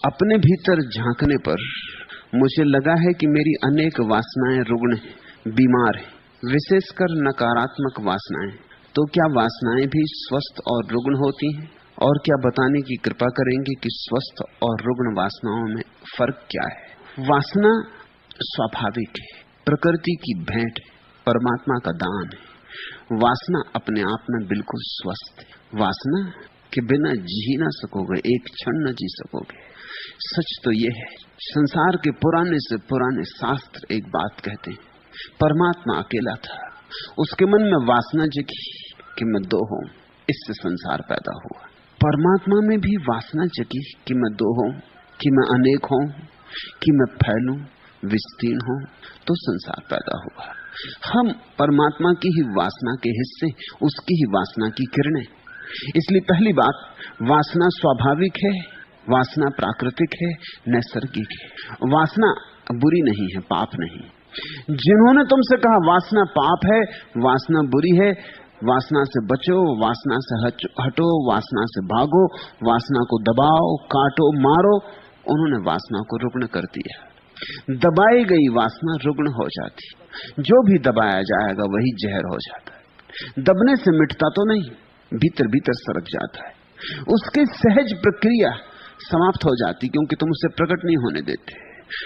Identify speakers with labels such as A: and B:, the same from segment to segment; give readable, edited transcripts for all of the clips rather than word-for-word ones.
A: अपने भीतर झांकने पर मुझे लगा है कि मेरी अनेक वासनाएं रुग्ण हैं, बीमार हैं, विशेषकर नकारात्मक वासनाएं। तो क्या वासनाएं भी स्वस्थ और रुग्ण होती हैं? और क्या बताने की कृपा करेंगे कि स्वस्थ और रुग्ण वासनाओं में फर्क क्या है? वासना स्वाभाविक है, प्रकृति की भेंट है, परमात्मा का दान है। वासना अपने आप में बिल्कुल स्वस्थ है। वासना के बिना जी ना सकोगे, एक क्षण न जी सकोगे। सच तो यह है, संसार के पुराने से पुराने शास्त्र एक बात कहते हैं, परमात्मा अकेला था, उसके मन में वासना जगी कि मैं दो हूं, इससे संसार पैदा हुआ। परमात्मा में भी वासना जगी कि मैं दो हूं, कि मैं अनेक हूं, कि मैं फैलूं, विस्तीर्ण हूं, तो संसार पैदा हुआ। हम परमात्मा की ही वासना के हिस्से, उसकी ही वासना की किरणें। इसलिए पहली बात, वासना स्वाभाविक है, वासना प्राकृतिक है, नैसर्गिक है। वासना बुरी नहीं है, पाप नहीं। जिन्होंने तुमसे कहा वासना पाप है, वासना बुरी है, वासना से बचो, वासना से हटो, वासना से भागो, वासना को दबाओ, काटो, मारो, उन्होंने वासना को रुग्ण कर दिया। दबाई गई वासना रुग्ण हो जाती, जो भी दबाया जाएगा वही जहर हो जाता है। दबने से मिटता तो नहीं, भीतर भीतर सरक जाता है। उसकी सहज प्रक्रिया समाप्त हो जाती, क्योंकि तुम उसे प्रकट नहीं होने देते।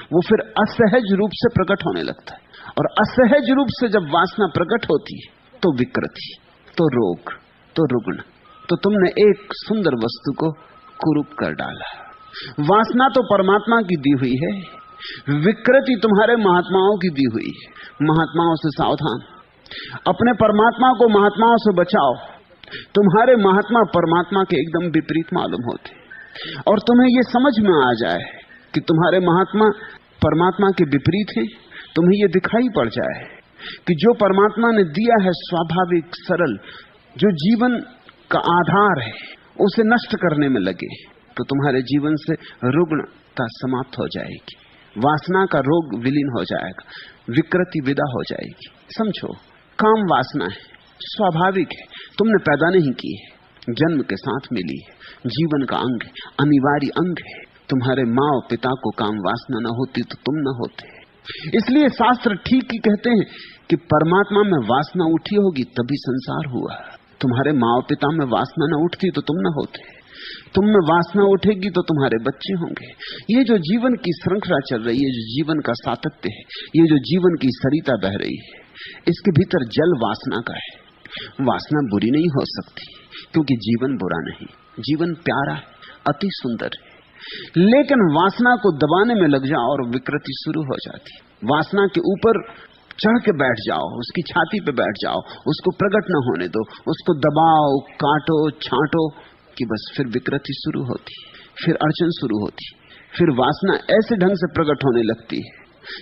A: वो फिर असहज रूप से प्रकट होने लगता है, और असहज रूप से जब वासना प्रकट होती है तो विकृति, तो रोग, तो रुग्ण, तो तुमने एक सुंदर वस्तु को कुरूप कर डाला। वासना तो परमात्मा की दी हुई है, विकृति तुम्हारे महात्माओं की दी हुई है। महात्माओं से सावधान, अपने परमात्मा को महात्माओं से बचाओ। तुम्हारे महात्मा परमात्मा के एकदम विपरीत मालूम होते, और तुम्हें यह समझ में आ जाए कि तुम्हारे महात्मा परमात्मा के विपरीत हैं, तुम्हें यह दिखाई पड़ जाए कि जो परमात्मा ने दिया है स्वाभाविक सरल, जो जीवन का आधार है, उसे नष्ट करने में लगे, तो तुम्हारे जीवन से रुग्णता समाप्त हो जाएगी, वासना का रोग विलीन हो जाएगा, विकृति विदा हो जाएगी। समझो, काम वासना है, स्वाभाविक है, तुमने पैदा नहीं की है, जन्म के साथ मिली है, जीवन का अंग है, अनिवार्य अंग है। तुम्हारे माँ और पिता को काम वासना न होती तो तुम न होते। इसलिए शास्त्र ठीक ही कहते हैं कि परमात्मा में वासना उठी होगी तभी संसार हुआ। तुम्हारे माँ और पिता में वासना न उठती तो तुम न होते। तुम में वासना उठेगी तो तुम्हारे बच्चे होंगे। ये जो जीवन की श्रृंखला चल रही है, जो जीवन का सातत्य है, ये जो जीवन की सरिता बह रही है, इसके भीतर जल वासना का है। वासना बुरी नहीं हो सकती, क्योंकि जीवन बुरा नहीं, जीवन प्यारा है, अति सुंदर है। लेकिन वासना को दबाने में लग जाओ और विकृति शुरू हो जाती। वासना के ऊपर चढ़ के बैठ जाओ, उसकी छाती पे बैठ जाओ, उसको प्रकट न होने दो, उसको दबाओ, काटो, छांटो, कि बस फिर विकृति शुरू होती, फिर अड़चन शुरू होती, फिर वासना ऐसे ढंग से प्रकट होने लगती है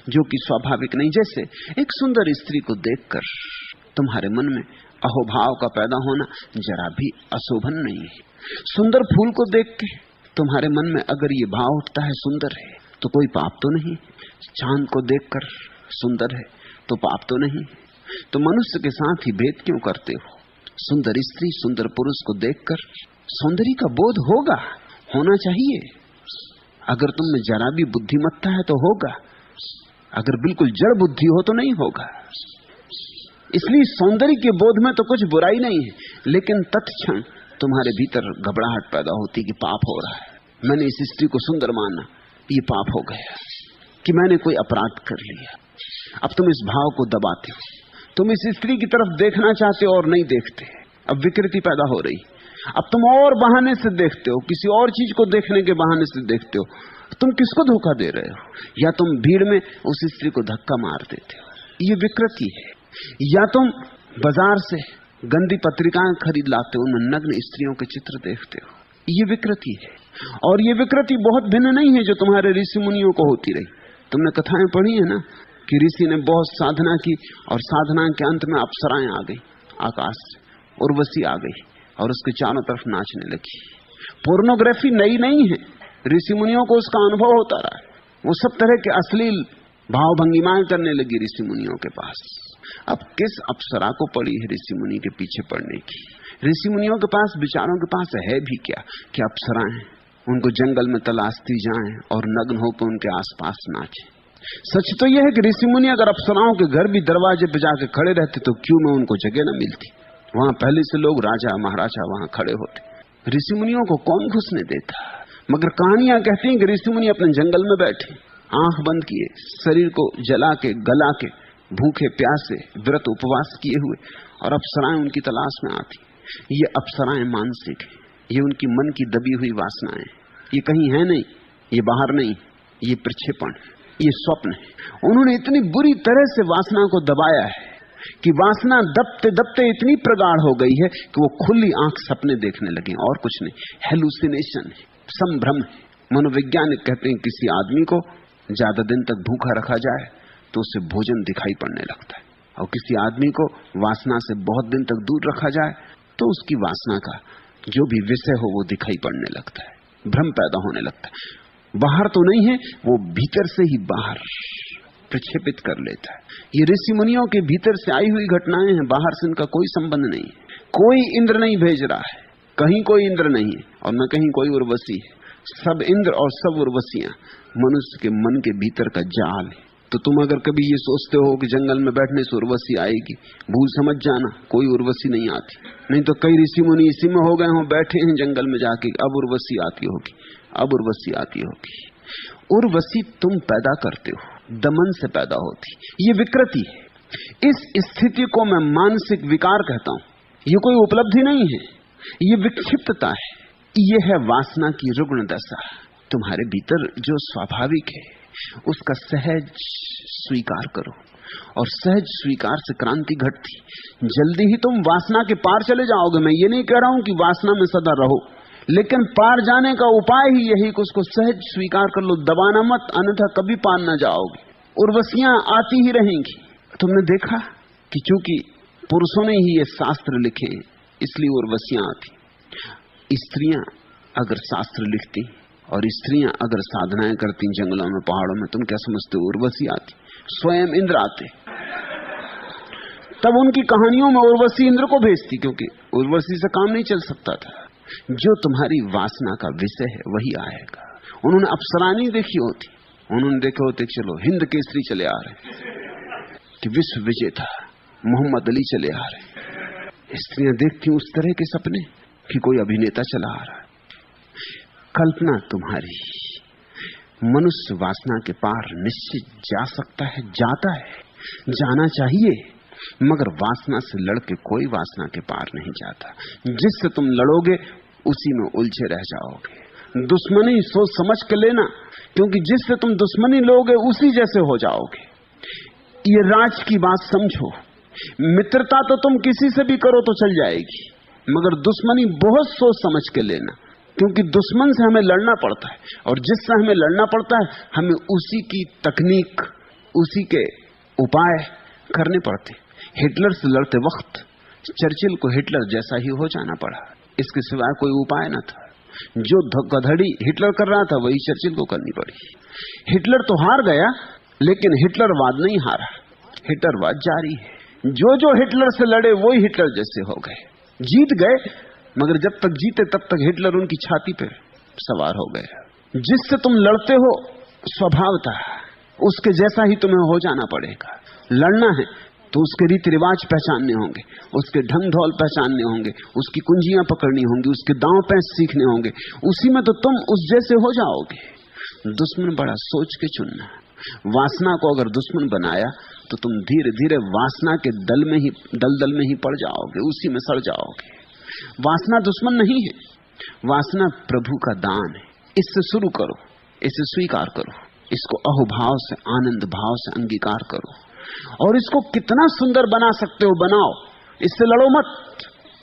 A: जो कि स्वाभाविक नहीं। जैसे एक सुंदर स्त्री को देखकर तुम्हारे मन में अहोभाव का पैदा होना जरा भी अशोभन नहीं है। सुंदर फूल को देख के तुम्हारे मन में अगर ये भाव उठता है सुंदर है, तो कोई पाप तो नहीं। चांद को देखकर सुंदर है तो पाप तो नहीं। तो मनुष्य के साथ ही भेद क्यों करते हो? सुंदर स्त्री, सुंदर पुरुष को देखकर सौंदर्य का बोध होगा, होना चाहिए। अगर तुम में जरा भी बुद्धिमत्ता है तो होगा, अगर बिल्कुल जड़ बुद्धि हो तो नहीं होगा। इसलिए सौंदर्य के बोध में तो कुछ बुराई नहीं है, लेकिन तत्क्षण तुम्हारे भीतर घबराहट पैदा होती कि पाप हो रहा है, मैंने इस स्त्री को सुंदर माना, ये पाप हो गया कि मैंने कोई अपराध कर लिया। अब तुम इस भाव को दबाते हो, तुम इस स्त्री की तरफ देखना चाहते हो और नहीं देखते। अब विकृति पैदा हो रही। अब तुम और बहाने से देखते हो, किसी और चीज को देखने के बहाने से देखते हो। तुम किसको धोखा दे रहे हो? या तुम भीड़ में उस स्त्री को धक्का मार देते हो, ये विकृति है। या तुम बाजार से गंदी पत्रिकाएं खरीद लाते हो, उनमें नग्न स्त्रियों के चित्र देखते हो, ये विकृति है। और ये विकृति बहुत भिन्न नहीं है जो तुम्हारे ऋषि मुनियों को होती रही। तुमने कथाएं पढ़ी है ना कि ऋषि ने बहुत साधना की और साधना के अंत में अप्सराएं आ गई आकाश से, उर्वशी आ गई और उसके चारों तरफ नाचने लगी। पोर्नोग्राफी नई नहीं है, ऋषि मुनियों को उसका अनुभव होता रहा है। वो सब तरह के अश्लील भाव भंगिमाएं करने लगी ऋषि मुनियों के पास। अब किस अप्सरा को पड़ी है ऋषि मुनि के पीछे पड़ने की? ऋषि मुनियों के पास, विचारों के पास है भी क्या कि अप्सराएं? उनको जंगल में तलाशती जाएं और नग्न होकर उनके आसपास नाचें। सच तो यह है कि ऋषि मुनि अगर अप्सराओं के घर भी दरवाजे पे जाके खड़े रहते तो क्यों में उनको जगह न मिलती। वहां पहले से लोग राजा महाराजा वहां खड़े होते। ऋषि मुनियों को कौन घुसने देता। मगर कहानियां कहती हैं कि ऋषि मुनि अपने जंगल में बैठे, आंख बंद किए, शरीर को जला के गला के, भूखे प्यासे व्रत उपवास किए हुए, और अप्सराएं उनकी तलाश में आती। ये अप्सराएं मानसिक है, ये उनकी मन की दबी हुई वासनाएं, ये कहीं है नहीं, ये बाहर नहीं, ये प्रक्षेपण, ये स्वप्न है। उन्होंने इतनी बुरी तरह से वासना को दबाया है कि वासना दबते दबते इतनी प्रगाढ़ हो गई है कि वो खुली आंख सपने देखने लगे, और कुछ नहीं। हेलुसिनेशन है, संभ्रम है। मनोवैज्ञानिक कहते हैं किसी आदमी को ज्यादा दिन तक भूखा रखा जाए तो उसे भोजन दिखाई पड़ने लगता है, और किसी आदमी को वासना से बहुत दिन तक दूर रखा जाए तो उसकी वासना का जो भी विषय हो वो दिखाई पड़ने लगता है, भ्रम पैदा होने लगता है। बाहर तो नहीं है, वो भीतर से ही बाहर प्रक्षेपित कर लेता है। ये ऋषि मुनियों के भीतर से आई हुई घटनाएं हैं, बाहर से इनका कोई संबंध नहीं है। कोई इंद्र नहीं भेज रहा है, कहीं कोई इंद्र नहीं है और न कहीं कोई उर्वशी है। सब इंद्र और सब उर्वशियां मनुष्य के मन के भीतर का जाल है। तो तुम अगर कभी ये सोचते हो कि जंगल में बैठने से उर्वशी आएगी, भूल समझ जाना, कोई उर्वशी नहीं आती। नहीं तो कई ऋषि मुनि इसी में हो गए हों, बैठे हैं जंगल में जाके, अब उर्वशी आती होगी, अब उर्वशी आती होगी। उर्वशी तुम पैदा करते हो, दमन से पैदा होती। ये विकृति है। इस स्थिति को मैं मानसिक विकार कहता हूं। ये कोई उपलब्धि नहीं है, ये विक्षिप्तता है। ये है वासना की रुग्ण दशा। तुम्हारे भीतर जो स्वाभाविक है उसका सहज स्वीकार करो, और सहज स्वीकार से क्रांति घटती। जल्दी ही तुम वासना के पार चले जाओगे। मैं ये नहीं कह रहा हूं कि वासना में सदा रहो, लेकिन पार जाने का उपाय ही यही कि उसको सहज स्वीकार कर लो, दबाना मत, अन्यथा कभी पार न जाओगे। उर्वशियां आती ही रहेंगी। तुमने देखा कि चूंकि पुरुषों ने ही ये शास्त्र लिखे इसलिए उर्वशियां आती। स्त्रियां अगर शास्त्र लिखती और स्त्रियां अगर साधनाएं करती जंगलों में पहाड़ों में, तुम क्या समझते हो उर्वशी आती? स्वयं इंद्र आते। तब उनकी कहानियों में उर्वशी इंद्र को भेजती, क्योंकि उर्वशी से काम नहीं चल सकता था। जो तुम्हारी वासना का विषय है वही आएगा। उन्होंने अप्सरा नहीं देखी होती, उन्होंने देखे होते चलो हिंद केसरी चले आ रहे कि विश्व विजेता मोहम्मद अली चले आ रहे। स्त्रियां देखती उस तरह के सपने कि कोई अभिनेता चला आ रहा है। कल्पना तुम्हारी, मनुष्य वासना के पार निश्चित जा सकता है, जाता है, जाना चाहिए, मगर वासना से लड़के कोई वासना के पार नहीं जाता। जिससे तुम लड़ोगे उसी में उलझे रह जाओगे। दुश्मनी सोच समझ के लेना, क्योंकि जिससे तुम दुश्मनी लोगे उसी जैसे हो जाओगे। ये राज की बात समझो। मित्रता तो तुम किसी से भी करो तो चल जाएगी, मगर दुश्मनी बहुत सोच समझ के लेना, क्योंकि दुश्मन से हमें लड़ना पड़ता है, और जिससे हमें लड़ना पड़ता है हमें उसी की तकनीक, उसी के उपाय करने पड़ते। हिटलर से लड़ते वक्त चर्चिल को हिटलर जैसा ही हो जाना पड़ा, इसके सिवाय कोई उपाय न था। जो धोखाधड़ी हिटलर कर रहा था वही चर्चिल को करनी पड़ी। हिटलर तो हार गया, लेकिन हिटलरवाद नहीं हारा, हिटलरवाद जारी है। जो जो हिटलर से लड़े वही हिटलर जैसे हो गए, जीत गए, मगर जब तक जीते तब तक हिटलर उनकी छाती पे सवार हो गए। जिससे तुम लड़ते हो स्वभावतः उसके जैसा ही तुम्हें हो जाना पड़ेगा। लड़ना है तो उसके रीति रिवाज पहचानने होंगे, उसके ढंग ढोल पहचानने होंगे, उसकी कुंजियां पकड़नी होंगी, उसके दांव पैंच सीखने होंगे। उसी में तो तुम उस जैसे हो जाओगे। दुश्मन बड़ा सोच के चुनना। वासना को अगर दुश्मन बनाया तो तुम धीरे धीरे वासना के दलदल में ही पड़ जाओगे, उसी में सड़ जाओगे। वासना दुश्मन नहीं है, वासना प्रभु का दान है। इससे शुरू करो, इसे स्वीकार करो, इसको अहोभाव से, आनंद भाव से अंगीकार करो, और इसको कितना सुंदर बना सकते हो बनाओ। इससे लड़ो मत,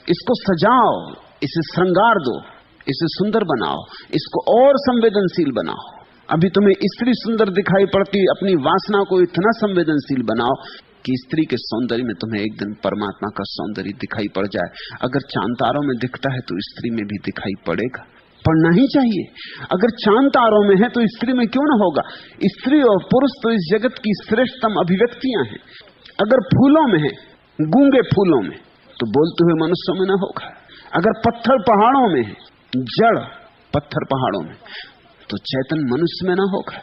A: इसको सजाओ, इसे श्रृंगार दो, इसे सुंदर बनाओ, इसको और संवेदनशील बनाओ। अभी तुम्हें स्त्री सुंदर दिखाई पड़ती, अपनी वासना को इतना संवेदनशील बनाओ कि स्त्री के सौंदर्य में तुम्हें एक दिन परमात्मा का सौंदर्य दिखाई पड़ जाए। अगर चांद तारों में दिखता है तो स्त्री में भी दिखाई पड़ेगा, पड़ना ही चाहिए। अगर चांद तारों में है तो स्त्री में क्यों ना होगा। स्त्री और पुरुष तो इस जगत की श्रेष्ठतम अभिव्यक्तियां हैं। अगर फूलों में है, गूंगे फूलों में, तो बोलते हुए मनुष्यों में ना होगा। अगर पत्थर पहाड़ों में है, जड़ पत्थर पहाड़ों में, तो चैतन्य मनुष्य में ना होगा।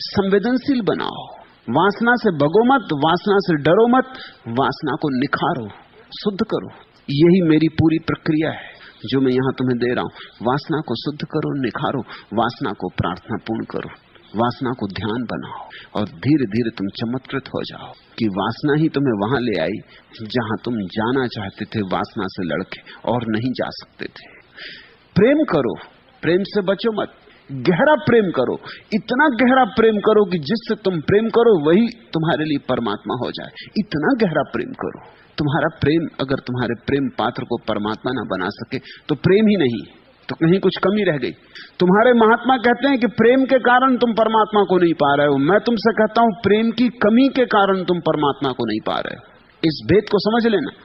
A: संवेदनशील बनाओ, वासना से भगो मत, वासना से डरो मत, वासना को निखारो, शुद्ध करो। यही मेरी पूरी प्रक्रिया है जो मैं यहां तुम्हें दे रहा हूं। वासना को शुद्ध करो, निखारो, वासना को प्रार्थना पूर्ण करो, वासना को ध्यान बनाओ, और धीरे धीरे तुम चमत्कृत हो जाओ कि वासना ही तुम्हें वहां ले आई जहां तुम जाना चाहते थे वासना से लड़के, और नहीं जा सकते थे। प्रेम करो, प्रेम से बचो मत, गहरा प्रेम करो, इतना गहरा प्रेम करो कि जिससे तुम प्रेम करो वही तुम्हारे लिए परमात्मा हो जाए। इतना गहरा प्रेम करो। तुम्हारा प्रेम अगर तुम्हारे प्रेम पात्र को परमात्मा ना बना सके तो प्रेम ही नहीं, तो कहीं कुछ कमी रह गई। तुम्हारे महात्मा कहते हैं कि प्रेम के कारण तुम परमात्मा को नहीं पा रहे हो। मैं तुमसे कहता हूं प्रेम की कमी के कारण तुम परमात्मा को नहीं पा रहे हो। इस भेद को समझ लेना।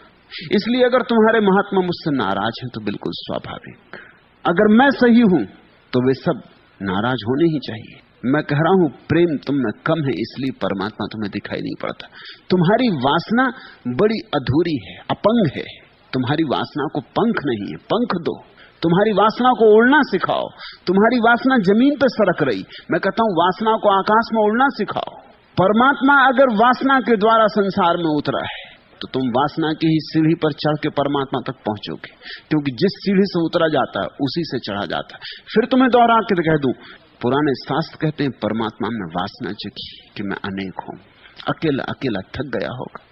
A: इसलिए अगर तुम्हारे महात्मा मुझसे नाराज हैं तो बिल्कुल स्वाभाविक। अगर मैं सही हूं तो वे सब नाराज होने ही चाहिए। मैं कह रहा हूं प्रेम तुम में कम है, इसलिए परमात्मा तुम्हें दिखाई नहीं पड़ता। तुम्हारी वासना बड़ी अधूरी है, अपंग है। तुम्हारी वासना को पंख नहीं है, पंख दो। तुम्हारी वासना को उड़ना सिखाओ। तुम्हारी वासना जमीन पर सरक रही, मैं कहता हूं वासना को आकाश में उड़ना सिखाओ। परमात्मा अगर वासना के द्वारा संसार में उतरा है तो तुम वासना की ही सीढ़ी पर चढ़ के परमात्मा तक पहुंचोगे, क्योंकि जिस सीढ़ी से उतरा जाता है उसी से चढ़ा जाता है। फिर तुम्हें दोहरा के कह दूं, पुराने शास्त्र कहते हैं परमात्मा में वासना जगी कि मैं अनेक हूं। अकेला अकेला थक गया होगा,